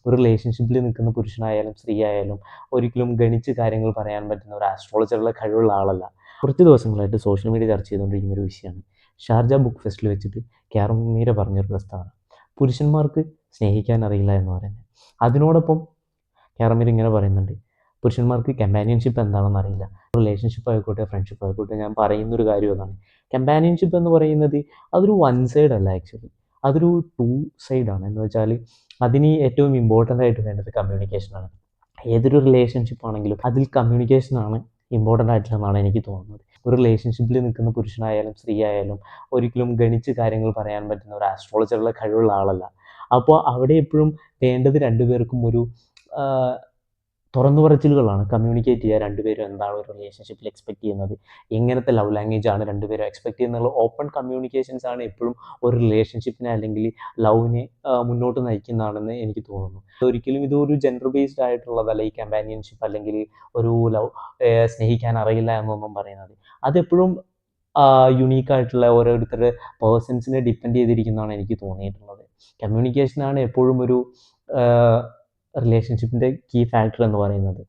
ഒരു റിലേഷൻഷിപ്പിൽ നിൽക്കുന്ന പുരുഷനായാലും സ്ത്രീ ആയാലും ഒരിക്കലും ഗണിച്ച് കാര്യങ്ങൾ പറയാൻ പറ്റുന്ന ഒരു ആസ്ട്രോളജറുടെ കഴിവുള്ള ആളല്ല. കുറച്ച് ദിവസങ്ങളായിട്ട് സോഷ്യൽ മീഡിയ ചർച്ച ചെയ്തുകൊണ്ടിരിക്കുന്ന ഒരു വിഷയമാണ്. ഷാർജ ബുക്ക് ഫെസ്റ്റിൽ വെച്ചിട്ട് ക്യാറമീര പറഞ്ഞൊരു പ്രസ്താവന, പുരുഷന്മാർക്ക് സ്നേഹിക്കാൻ അറിയില്ല എന്ന് പറയുന്നത്. അതിനോടൊപ്പം ക്യാറമീര ഇങ്ങനെ പറയുന്നുണ്ട്, പുരുഷന്മാർക്ക് കമ്പാനിയൻഷിപ്പ് എന്താണെന്ന് അറിയില്ല. റിലേഷൻഷിപ്പ് ആയിക്കോട്ടെ, ഫ്രണ്ട്ഷിപ്പ് ആയിക്കോട്ടെ, ഞാൻ പറയുന്നൊരു കാര്യം അതാണ്. കമ്പാനിയൻഷിപ്പ് എന്ന് പറയുന്നത് അതൊരു വൺ സൈഡ് അല്ല ആക്ച്വലി, അതൊരു ടു സൈഡാണ്. എന്ന് വെച്ചാൽ അതിന് ഏറ്റവും ഇമ്പോർട്ടൻ്റ് ആയിട്ട് വേണ്ടത് കമ്മ്യൂണിക്കേഷനാണ്. ഏതൊരു റിലേഷൻഷിപ്പ് ആണെങ്കിലും അതിൽ കമ്മ്യൂണിക്കേഷനാണ് ഇമ്പോർട്ടൻ്റ് ആയിട്ടുള്ളതെന്നാണ് എനിക്ക് തോന്നുന്നത്. ഒരു റിലേഷൻഷിപ്പിൽ നിൽക്കുന്ന പുരുഷനായാലും സ്ത്രീ ആയാലും ഒരിക്കലും ഗണിച്ച് കാര്യങ്ങൾ പറയാൻ പറ്റുന്ന ഒരു ആസ്ട്രോളജറുടെ കഴിവുള്ള ആളല്ല. അപ്പോൾ അവിടെ എപ്പോഴും വേണ്ടത് രണ്ടുപേർക്കും ഒരു തുറന്നു പറച്ചിലുകളാണ്. കമ്മ്യൂണിക്കേറ്റ് ചെയ്യുക, രണ്ടുപേരും എന്താണ് ഒരു റിലേഷൻഷിപ്പിൽ എക്സ്പെക്റ്റ് ചെയ്യുന്നത്, എങ്ങനത്തെ ലവ് ലാംഗ്വേജ് ആണ് രണ്ടുപേരും എക്സ്പെക്റ്റ് ചെയ്യുന്നത്. ഓപ്പൺ കമ്മ്യൂണിക്കേഷൻസ് ആണ് എപ്പോഴും ഒരു റിലേഷൻഷിപ്പിനെ അല്ലെങ്കിൽ ലവിനെ മുന്നോട്ട് നയിക്കുന്നതാണെന്ന് എനിക്ക് തോന്നുന്നു. ഒരിക്കലും ഇതൊരു ജെൻഡർ ബേസ്ഡ് ആയിട്ടുള്ളതല്ല ഈ കമ്പാനിയൻഷിപ്പ്, അല്ലെങ്കിൽ ഒരു ലവ് സ്നേഹിക്കാൻ അറിയില്ല എന്നൊന്നും പറയുന്നത്. അതെപ്പോഴും യുണീക്കായിട്ടുള്ള ഓരോരുത്തരുടെ പേഴ്സൺസിനെ ഡിപ്പെൻഡ് ചെയ്തിരിക്കുന്നതാണ് എനിക്ക് തോന്നിയിട്ടുള്ളത്. കമ്മ്യൂണിക്കേഷനാണ് എപ്പോഴും ഒരു റിലേഷൻഷിപ്പിൻ്റെ കീ ഫാക്ടർ എന്ന് പറയുന്നത്.